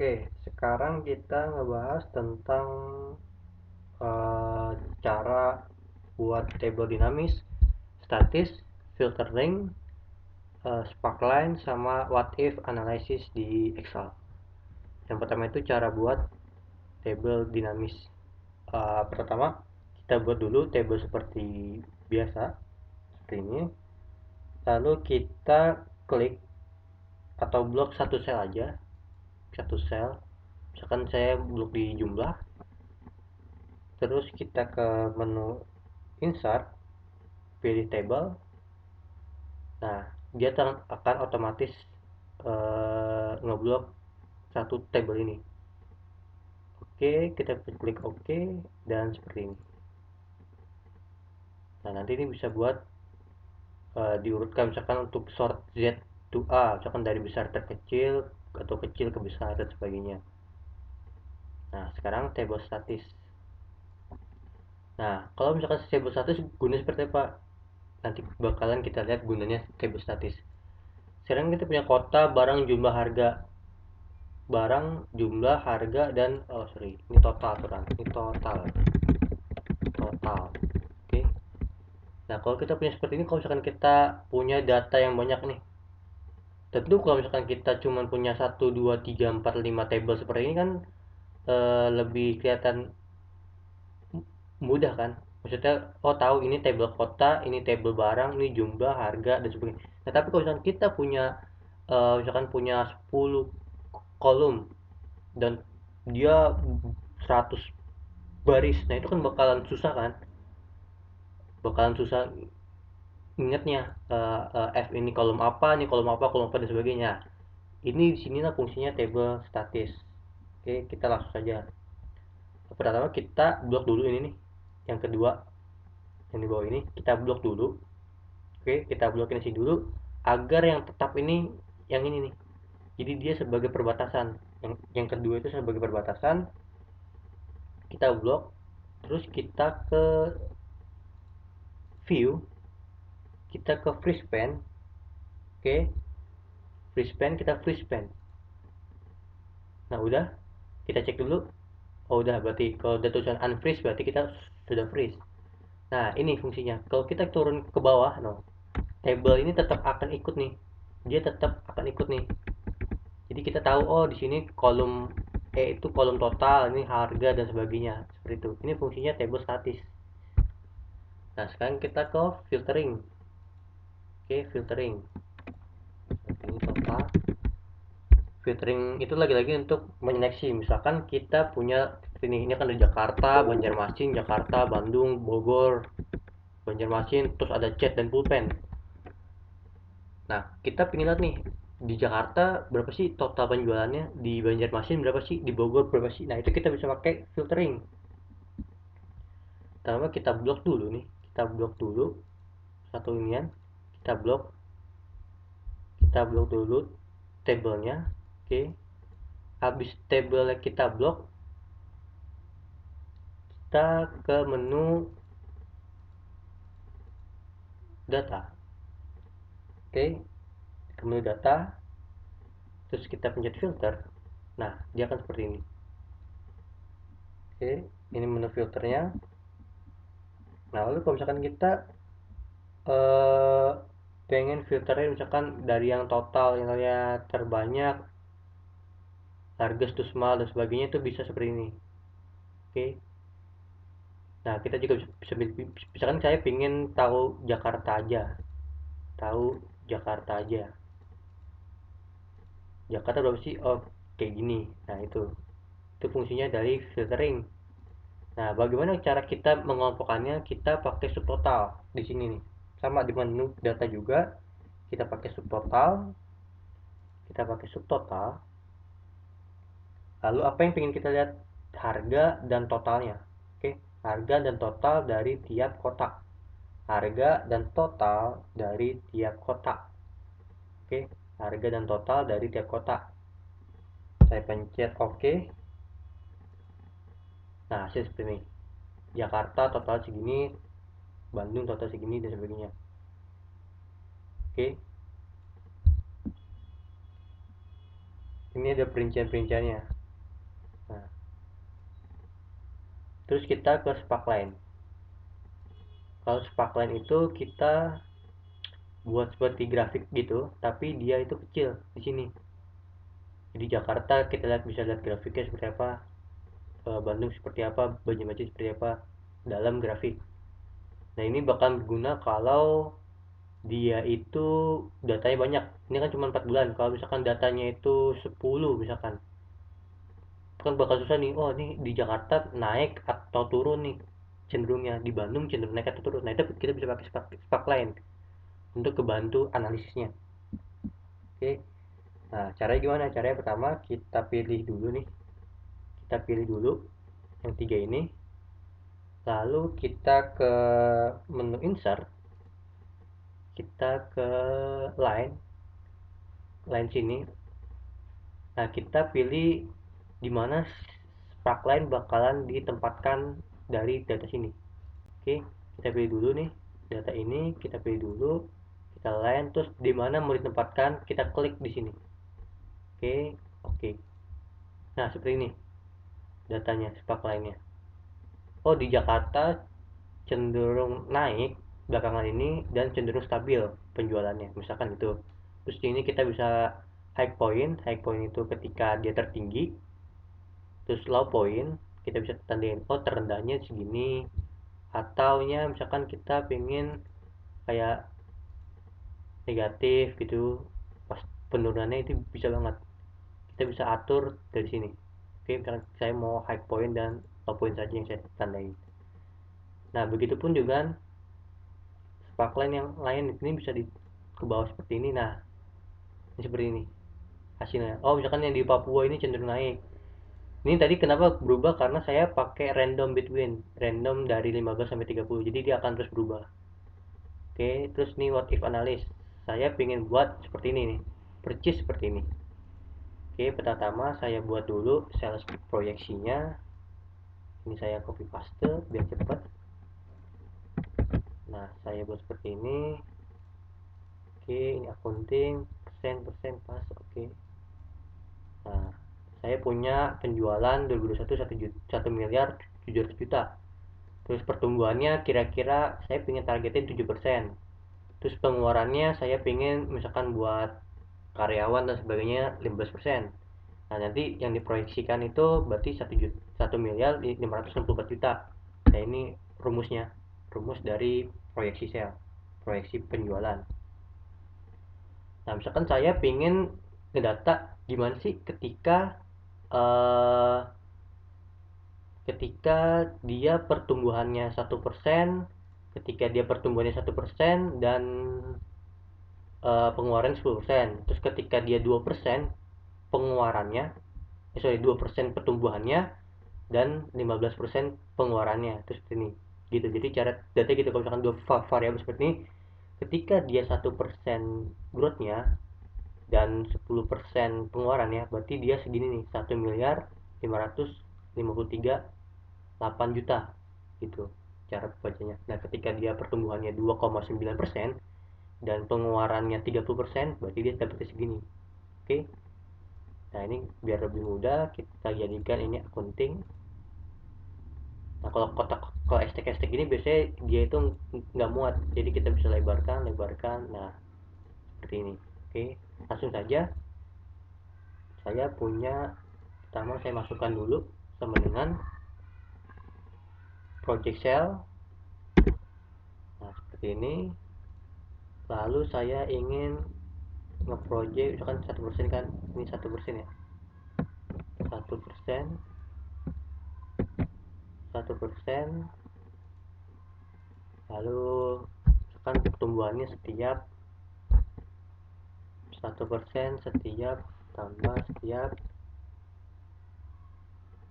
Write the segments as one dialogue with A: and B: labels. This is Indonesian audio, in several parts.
A: Oke, sekarang kita ngebahas tentang eh, cara buat table dinamis, statis, filtering, sparkline, sama what if analysis di Excel. Yang pertama itu cara buat table dinamis. Pertama, kita buat dulu table seperti biasa, seperti ini. Lalu kita klik atau blok satu sel aja, satu sel. Misalkan saya blok di jumlah, terus kita ke menu insert, pilih table. Nah, dia akan otomatis ngeblok satu table ini. Oke, kita klik OK dan seperti ini. Nah, nanti ini bisa buat diurutkan misalkan untuk sort Z to A, misalkan dari besar ke kecil atau kecil ke besar dan sebagainya. Nah, sekarang table statis. Nah, kalau misalkan table statis gunanya seperti apa? Nanti bakalan kita lihat gunanya table statis. Sekarang kita punya kota, barang, jumlah, harga. Barang, jumlah, harga, dan sorry, ini total aturan. Ini total. Oke. Nah, kalau kita punya seperti ini, kalau misalkan kita punya data yang banyak nih, tentu kalau misalkan kita cuma punya 1, 2, 3, 4, 5 table seperti ini kan lebih kelihatan mudah kan. Maksudnya, oh tahu ini table kota, ini table barang, ini jumlah, harga, dan sebagainya. Nah, tapi kalau misalkan kita punya misalkan punya 10 kolom dan dia 100 baris, nah itu kan bakalan susah ingatnya, F ini kolom apa, ini kolom apa, kolom apa, dan sebagainya. Ini disinilah fungsinya table statis. Oke, kita langsung saja. Pertama kita blok dulu ini nih, yang kedua yang di bawah ini kita blok dulu. Oke, kita blokin sini dulu agar yang tetap ini yang ini nih, jadi dia sebagai perbatasan. Yang kedua itu sebagai perbatasan, kita blok. Terus kita ke view, kita ke free span. Oke, free span, kita free span. Nah udah, kita cek dulu. Oh udah, berarti kalau udah tulisan unfreeze berarti kita sudah freeze. Nah ini fungsinya, kalau kita turun ke bawah, no, table ini tetap akan ikut nih, dia tetap akan ikut nih. Jadi kita tahu, oh di sini kolom itu kolom total, ini harga dan sebagainya, seperti itu. Ini fungsinya table statis. Nah sekarang kita ke filtering. Oke, filtering. Ini total. Filtering itu lagi-lagi untuk menyeleksi. Misalkan kita punya ini kan dari Jakarta, Banjarmasin, Jakarta, Bandung, Bogor, Banjarmasin, terus ada cat dan pulpen. Nah, kita pengen lihat nih, di Jakarta berapa sih total penjualannya, di Banjarmasin berapa sih, di Bogor berapa sih. Nah, itu kita bisa pakai filtering. Pertama kita blok dulu nih, kita blok dulu satu inian, kita blok dulu tabelnya. Oke, habis tabelnya kita blok, kita ke menu data. Oke, ke menu data, terus kita pencet filter. Nah, dia akan seperti ini. Oke, ini menu filternya. Nah, lalu kalau misalkan kita eh, pengen filternya misalkan dari yang total, yang terbanyak, harga small dan sebagainya, itu bisa seperti ini. Oke. Nah, kita juga bisa, misalkan saya pengen tahu Jakarta aja. Tahu Jakarta aja. Jakarta berapa sih? Oh, kayak gini. Nah, itu. Itu fungsinya dari filtering. Nah, bagaimana cara kita mengelompokkannya? Kita pakai subtotal di sini nih. Sama di menu data juga, kita pakai subtotal. Kita pakai subtotal. Lalu apa yang ingin kita lihat? Harga dan totalnya. Oke, harga dan total dari tiap kotak. Harga dan total dari tiap kotak. Oke, harga dan total dari tiap kotak. Saya pencet OK. Nah, hasil seperti ini. Jakarta total segini, Bandung total segini, dan sebagainya. Oke. Ini ada perincian-perinciannya. Nah, terus kita ke sparkline. Kalau sparkline itu kita buat seperti grafik gitu, tapi dia itu kecil di sini. Di Jakarta kita bisa lihat grafiknya seperti apa, Bandung seperti apa, Banjarmasin seperti apa dalam grafik. Nah, ini bakal berguna kalau dia itu datanya banyak. Ini kan cuma 4 bulan. Kalau misalkan datanya itu 10 misalkan, kan bakal susah nih. Oh, ini di Jakarta naik atau turun nih cenderungnya, di Bandung cenderung naik atau turun. Nah, itu kita bisa pakai sparkline untuk kebantu analisisnya. Oke. Nah, caranya gimana? Caranya pertama kita pilih dulu nih. Kita pilih dulu yang tiga ini. Lalu kita ke menu insert, kita ke line, line sini. Nah, kita pilih di mana sparkline bakalan ditempatkan dari data sini. Oke, kita pilih dulu nih data ini, kita pilih dulu, kita line, terus di mana mau ditempatkan, kita klik di sini. Oke, oke. Nah, seperti ini datanya, sparkline-nya. Oh, di Jakarta cenderung naik belakangan ini dan cenderung stabil penjualannya, misalkan itu. Terus ini kita bisa high point itu ketika dia tertinggi, terus low point kita bisa tandain oh terendahnya segini, atau nya misalkan kita pengen kayak negatif gitu, pas penurunannya itu bisa banget kita bisa atur dari sini. Oke, misalkan saya mau high point dan low point saja yang saya tandain. Nah, begitupun juga sparkline yang lain ini bisa di ke bawah seperti ini. Nah, ini seperti ini hasilnya. Oh, misalkan yang di Papua ini cenderung naik. Ini tadi kenapa berubah, karena saya pakai random between, random dari 15 sampai 30. Jadi dia akan terus berubah. Oke, terus nih what if analysis. Saya pengen buat seperti ini nih. Percis seperti ini. Oke, pertama saya buat dulu sales proyeksinya. Ini saya copy paste biar cepat. Nah, saya buat seperti ini. Oke, ini accounting, persen pas. Oke. Nah, saya punya penjualan 2021 1 miliar 700 juta. Terus pertumbuhannya kira-kira saya pengen targetin 7%. Terus pengeluarannya saya pengen misalkan buat karyawan dan sebagainya 15%. Nah, nanti yang diproyeksikan itu berarti 1 miliar 564 juta. Nah, ini rumusnya. Rumus dari proyeksi sale, proyeksi penjualan. Nah, misalkan saya pengen ngedata gimana sih eh, ketika dia pertumbuhannya 1%, ketika dia pertumbuhannya 1% dan pengeluaran 10%. Terus ketika dia 2% pengeluarannya, 2% pertumbuhannya dan 15% pengeluarannya. Terus ini gitu. Jadi cara data gitu, kalau misalkan dua variabel seperti ini, ketika dia 1% growth-nya dan 10% pengeluarannya, berarti dia segini nih, 1.553.8 juta gitu cara bacanya. Nah, ketika dia pertumbuhannya 2,9% dan pengeluarannya 30%, berarti dia dapetnya segini. Oke. Nah, ini biar lebih mudah kita jadikan ini accounting. Nah, kalau kotak, kalau estek-estek ini biasanya dia itu nggak muat, jadi kita bisa lebarkan. Nah, seperti ini. Oke, langsung saja. Saya punya, pertama saya masukkan dulu sama dengan project cell. Nah, seperti ini. Lalu saya ingin ngeproject misalkan 1% kan, ini 1% ya, 1%, 1%. Lalu misalkan pertumbuhannya setiap 1% setiap tambah setiap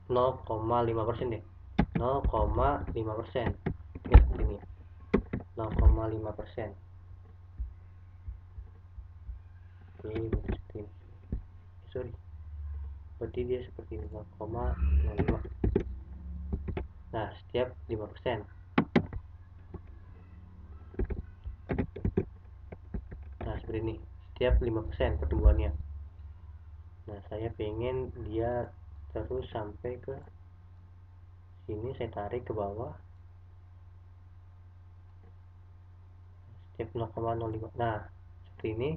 A: 0,5% deh, 0,5%. Ya, ini 0,5%. Oke, seperti ini. Sorry, berarti dia seperti ini, 0,05. Nah, setiap 5%. Nah, seperti ini, setiap 5% pertumbuhannya. Nah, saya pengen dia terus sampai ke sini, saya tarik ke bawah step 0,05. Nah, seperti ini,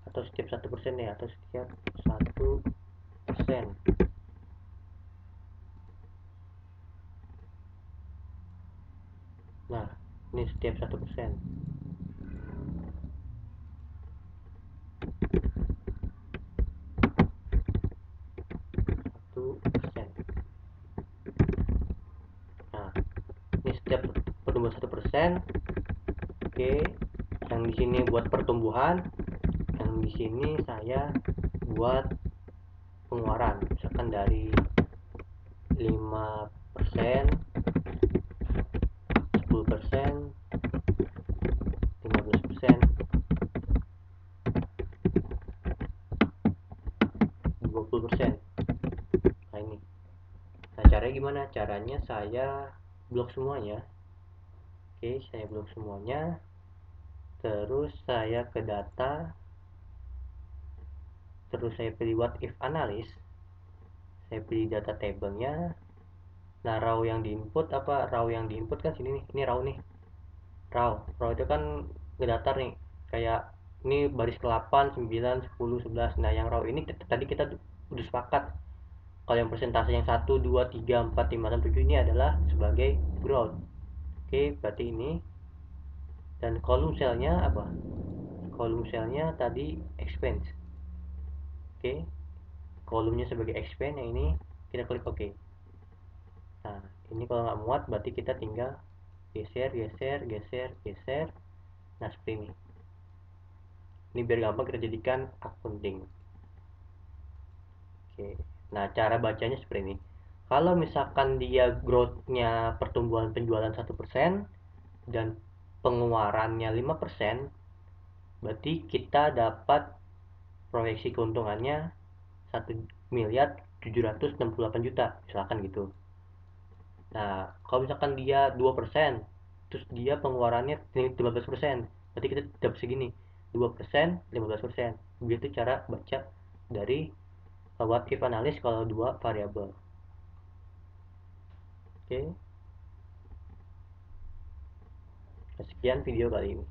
A: atau setiap 1% ya, atau setiap 1%. Nah, ini setiap 1%. 1%. Nah, ini setiap pertumbuhan 1%. Oke, yang di sini buat pertumbuhan, yang di sini saya buat pengeluaran, misalkan dari 5%, 10%, 15%, 20%. Nah, ini. Nah, caranya gimana? Caranya saya blok semuanya. Oke, saya blok semuanya. Terus saya ke data, terus saya pilih what if analysis, saya pilih data tabelnya. Nah, raw yang diinput apa? Raw yang diinput kan sini nih, ini raw nih. Raw itu kan ngedatar nih, kayak ini baris ke-8, 9, 10, 11. Nah, yang raw ini tadi kita udah sepakat kalau yang persentase yang 1, 2, 3, 4, 5, 6, 7 ini adalah sebagai growth. Oke, berarti ini. Dan kolom selnya apa? Kolom selnya tadi expense. Oke, kolomnya sebagai expense, yang ini kita klik OK. Nah, ini kalau nggak muat berarti kita tinggal geser, geser, geser, geser. Nah, seperti ini. Ini biar gampang kita jadikan accounting. Oke. Nah, cara bacanya seperti ini. Kalau misalkan dia growth-nya pertumbuhan penjualan 1% dan pengeluarannya 5%, berarti kita dapat proyeksi keuntungannya 1.768.000.000, misalkan gitu. Nah, kalau misalkan dia 2%, terus dia pengeluarannya 15%, berarti kita dapat segini. 2%, 15%. Begitu cara baca dari what if analysis kalau dua variabel. Oke. Sekian video kali ini.